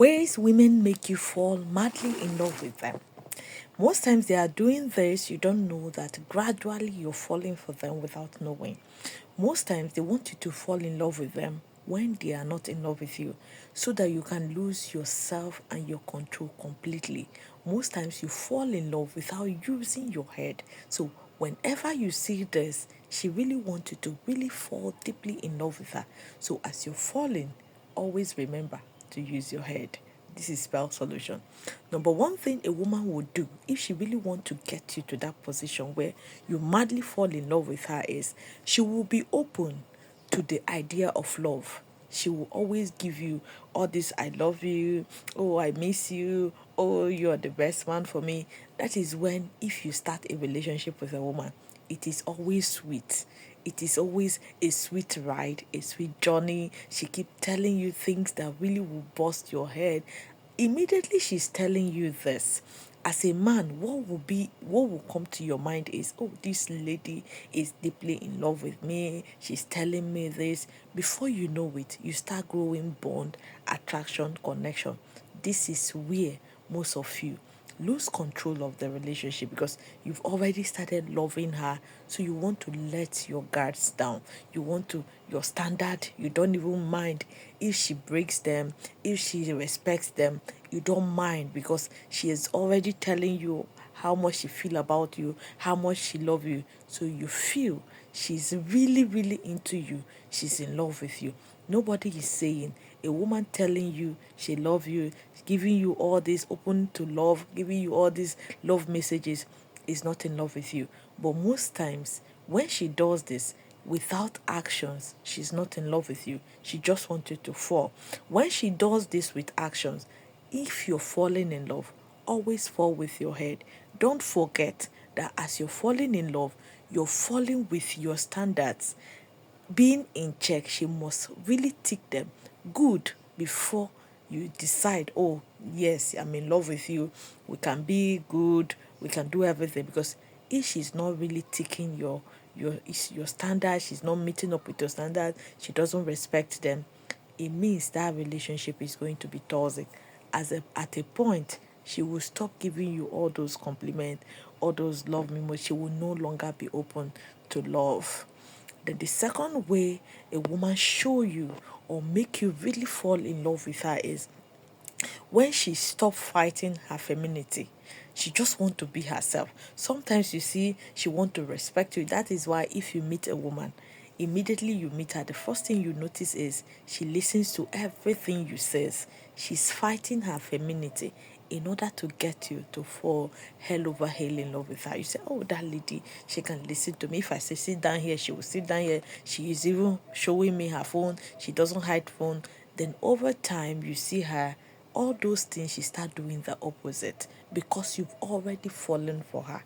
Ways women make you fall madly in love with them. Most times they are doing this, you don't know that gradually you're falling for them without knowing. Most times they want you to fall in love with them when they are not in love with you, so that you can lose yourself and your control completely. Most times you fall in love without using your head. So whenever you see this, she really wants you to really fall deeply in love with her. So as you're falling, always remember to use your head. This is spell solution. Number one thing a woman would do if she really want to get you to that position where you madly fall in love with her is she will be open to the idea of love. She will always give you all this I love you, oh I miss you, oh you're the best man for me. That is when if you start a relationship with a woman, it is always sweet. It is always a sweet ride, a sweet journey. She keep telling you things that really will bust your head. Immediately she's telling you this. As a man, what will come to your mind is, oh, this lady is deeply in love with me. She's telling me this. Before you know it, you start growing bond, attraction, connection. This is where most of you lose control of the relationship because you've already started loving her, so you want to let your guards down. You want to your standard, you don't even mind if she breaks them, if she respects them. You don't mind because she is already telling you how much she feel about you, how much she love you. So you feel she's really really into you, she's in love with you. Nobody is saying a woman telling you she love you, giving you all this open to love, giving you all these love messages is not in love with you. But most times when she does this without actions, she's not in love with you. She just wants you to fall. When she does this with actions, if you're falling in love, always fall with your head. Don't forget that as you're falling in love, you're falling with your standards being in check. She must really tick them good before you decide, oh yes, I'm in love with you, we can be good, we can do everything. Because if she's not really ticking your standards, she's not meeting up with your standards, she doesn't respect them, it means that relationship is going to be toxic. At a point, she will stop giving you all those compliments, all those love memos. She will no longer be open to love. Then the second way a woman show you or make you really fall in love with her is when she stop fighting her femininity. She just want to be herself. Sometimes you see she want to respect you. That is why if you meet a woman, immediately you meet her, the first thing you notice is she listens to everything you says. She's fighting her femininity in order to get you to fall hell over hell in love with her. You say, oh, that lady, she can listen to me. If I say sit down here, she will sit down here. She is even showing me her phone. She doesn't hide phone. Then over time, you see her, all those things, she start doing the opposite because you've already fallen for her.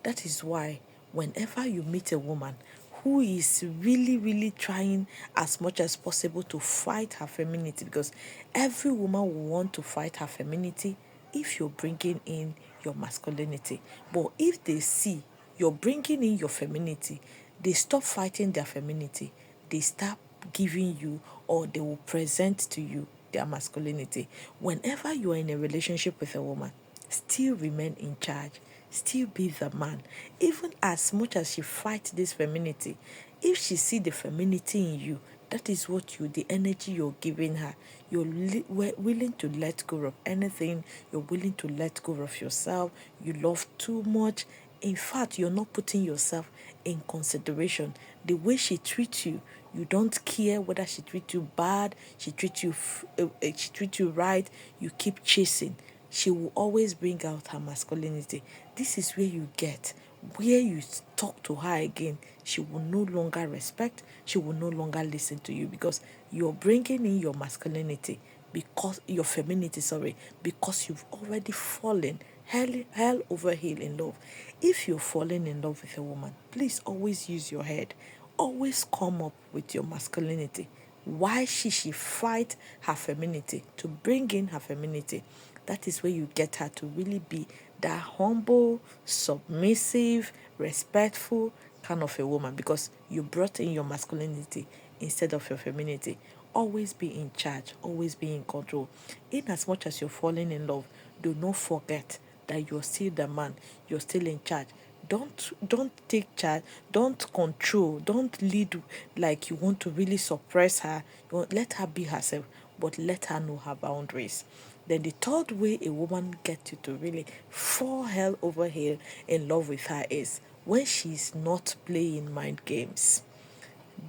That is why whenever you meet a woman who is really really trying as much as possible to fight her femininity, because every woman will want to fight her femininity if you're bringing in your masculinity. But if they see you're bringing in your femininity, they stop fighting their femininity, they start giving you, or they will present to you their masculinity. Whenever you are in a relationship with a woman, still remain in charge, still be the man. Even as much as she fights this femininity, if she see the femininity in you, that is what the energy you're giving her. You're willing to let go of anything. You're willing to let go of yourself. You love too much. In fact, you're not putting yourself in consideration. The way she treats you, you don't care whether she treats you bad, she treats you right. You keep chasing. She will always bring out her masculinity. This is where you get, where you talk to her again, she will no longer respect, she will no longer listen to you because you're bringing in your masculinity, because your femininity, sorry, because you've already fallen hell over heel in love. If you're falling in love with a woman, please always use your head. Always come up with your masculinity. Why should she fight her femininity to bring in her femininity? That is where you get her to really be that humble, submissive, respectful kind of a woman, because you brought in your masculinity instead of your femininity. Always be in charge, always be in control. In as much as you're falling in love, do not forget that you're still the man, you're still in charge. Don't take charge, don't control, don't lead like you want to really suppress her. Let her be herself, but let her know her boundaries. Then the third way a woman gets you to really fall hell over here in love with her is when she's not playing mind games.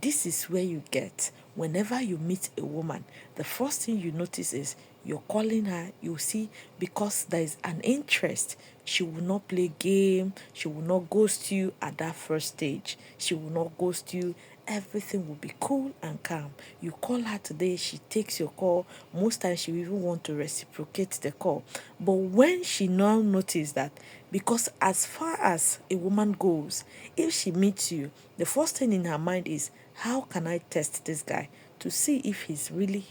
This is where you get whenever you meet a woman, the first thing you notice is you're calling her, you see, because there is an interest. She will not play game, she will not ghost you at that first stage. She will not ghost you. Everything will be cool and calm. You call her today, she takes your call. Most times she will even want to reciprocate the call. But when she now notices that, because as far as a woman goes, if she meets you, the first thing in her mind is, how can I test this guy to see if he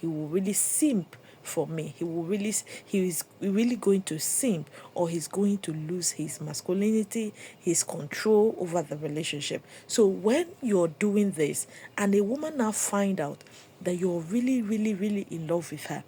will really simp for me? He is really going to simp, or he's going to lose his masculinity, his control over the relationship. So when you're doing this and a woman now find out that you're really, really, really in love with her,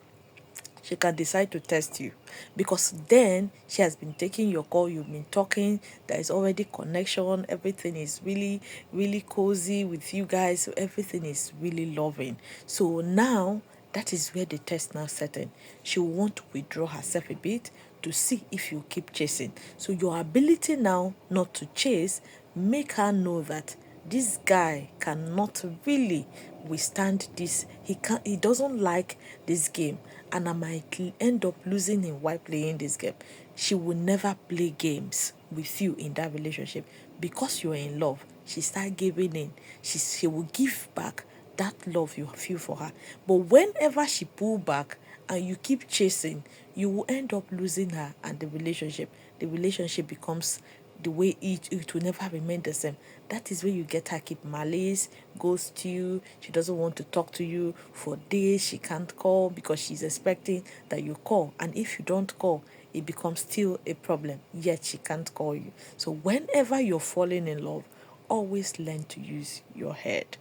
she can decide to test you, because then she has been taking your call, you've been talking, there is already connection, everything is really, really cozy with you guys, so everything is really loving. So now that is where the test now set in. She will want to withdraw herself a bit to see if you keep chasing. So your ability now not to chase make her know that this guy cannot really withstand this. He doesn't like this game, and I might end up losing him while playing this game. She will never play games with you in that relationship because you're in love. She start giving in. She will give back that love you feel for her. But whenever she pull back and you keep chasing, you will end up losing her and the relationship becomes the way it will never remain the same. That is where you get her keep malice, ghost you. She doesn't want to talk to you for days. She can't call because she's expecting that you call. And if you don't call, it becomes still a problem. Yet she can't call you. So whenever you're falling in love, always learn to use your head.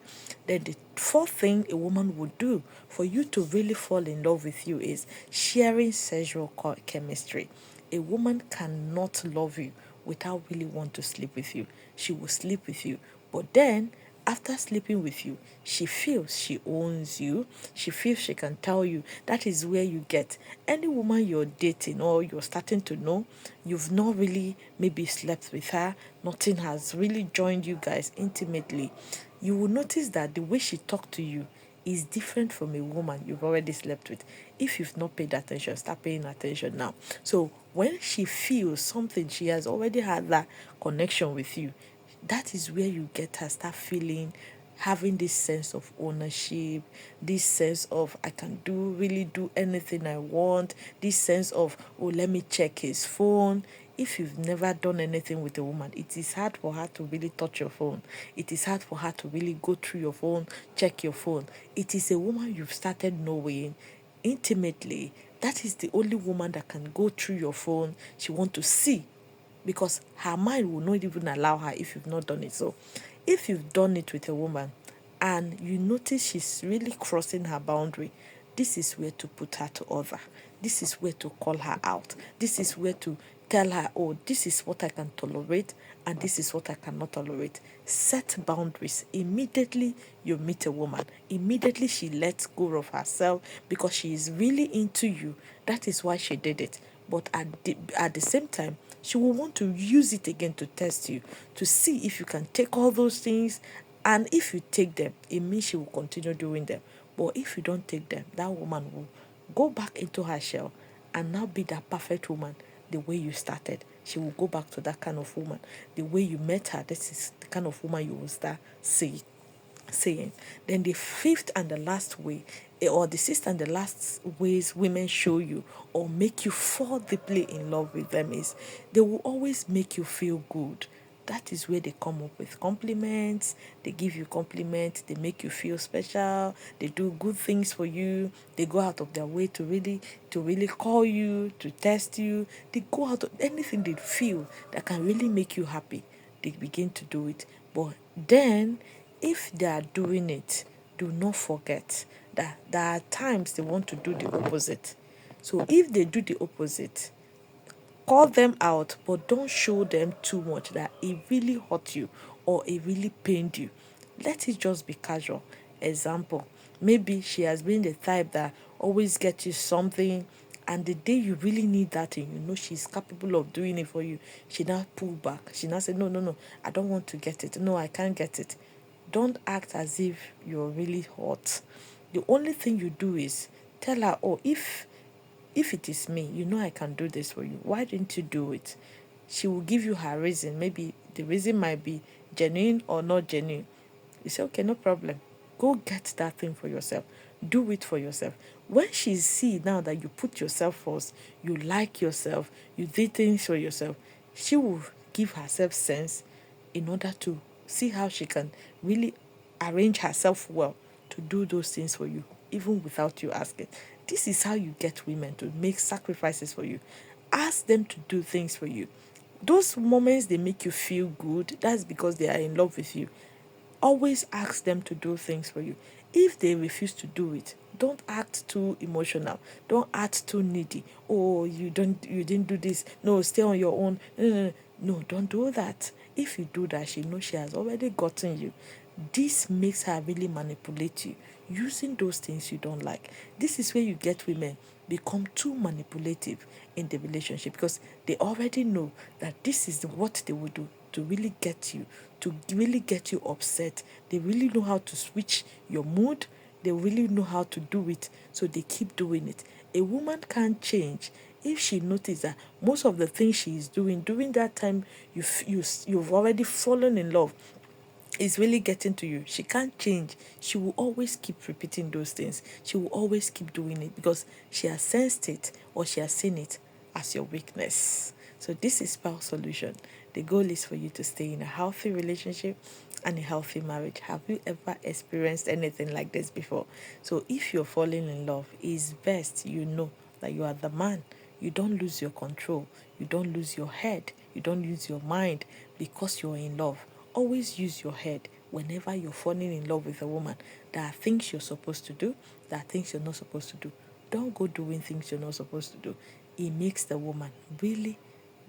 Then the fourth thing a woman would do for you to really fall in love with you is sharing sexual chemistry. A woman cannot love you without really want to sleep with you. She will sleep with you. But then after sleeping with you, she feels she owns you. She feels she can tell you. That is where you get any woman you're dating or you're starting to know, you've not really maybe slept with her, nothing has really joined you guys intimately. You will notice that the way she talks to you is different from a woman you've already slept with. If you've not paid attention, start paying attention now. So when she feels something, she has already had that connection with you. That is where you get her start feeling, having this sense of ownership, this sense of I can really do anything I want, this sense of, oh, let me check his phone. If you've never done anything with a woman, it is hard for her to really touch your phone. It is hard for her to really go through your phone, check your phone. It is a woman you've started knowing intimately. That is the only woman that can go through your phone. She want to see, because her mind will not even allow her if you've not done it. So if you've done it with a woman and you notice she's really crossing her boundary, this is where to put her to order. This is where to call her out. This is where to tell her, oh, this is what I can tolerate and this is what I cannot tolerate. Set boundaries. Immediately you meet a woman, immediately she lets go of herself because she is really into you. That is why she did it. But at the same time, she will want to use it again to test you, to see if you can take all those things. And if you take them, it means she will continue doing them. But if you don't take them, that woman will go back into her shell and now be that perfect woman the way you started. She will go back to that kind of woman. The way you met her, this is the kind of woman you will start saying. Then the fifth and the last way, or the sixth and the last ways women show you or make you fall deeply in love with them is they will always make you feel good. That is where they come up with compliments. They give you compliments. They make you feel special. They do good things for you. They go out of their way to really call you, to test you. They go out of anything they feel that can really make you happy. They begin to do it. But then if they are doing it, do not forget that there are times they want to do the opposite. So if they do the opposite, call them out, but don't show them too much that it really hurt you or it really pained you. Let it just be casual. Example, maybe she has been the type that always gets you something, and the day you really need that thing, you know she's capable of doing it for you. She now pull back. She now say, no, no, no, I don't want to get it. No, I can't get it. Don't act as if you're really hot. The only thing you do is tell her, oh, if it is me, you know I can do this for you. Why didn't you do it? She will give you her reason. Maybe the reason might be genuine or not genuine. You say, okay, no problem. Go get that thing for yourself. Do it for yourself. When she see now that you put yourself first, you like yourself, you did things for yourself, she will give herself sense in order to see how she can really arrange herself well to do those things for you, even without you asking. This is how you get women to make sacrifices for you. Ask them to do things for you. Those moments they make you feel good, that's because they are in love with you. Always ask them to do things for you. If they refuse to do it, don't act too emotional. Don't act too needy. Oh, you didn't do this. No, stay on your own. No, no, no. No, don't do that. If you do that, she knows she has already gotten you. This makes her really manipulate you using those things you don't like. This is where you get women become too manipulative in the relationship because they already know that this is what they will do to really get you, to really get you upset. They really know how to switch your mood. They really know how to do it, so they keep doing it. A woman can't change if she notices that most of the things she is doing during that time you've already fallen in love is really getting to you. She can't change. She will always keep repeating those things. She will always keep doing it because she has sensed it or she has seen it as your weakness. So this is spouse solution. The goal is for you to stay in a healthy relationship and a healthy marriage. Have you ever experienced anything like this before? So if you're falling in love, it's best you know that you are the man. You don't lose your control. You don't lose your head. You don't lose your mind because you're in love. Always use your head whenever you're falling in love with a woman. There are things you're supposed to do, there are things you're not supposed to do. Don't go doing things you're not supposed to do. It makes the woman really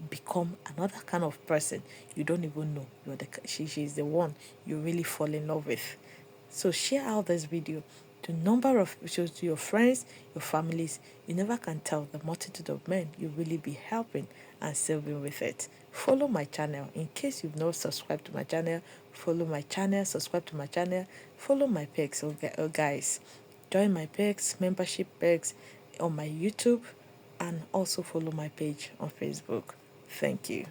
become another kind of person you don't even know. She's the one you really fall in love with. So share out this video to number of shows to your friends, your families. You never can tell the multitude of men you really be helping and serving with it. Follow my channel. In case you've not subscribed to my channel, follow my channel, subscribe to my channel, follow my pegs, guys. Join my pegs, membership pegs on my YouTube, and also follow my page on Facebook. Thank you.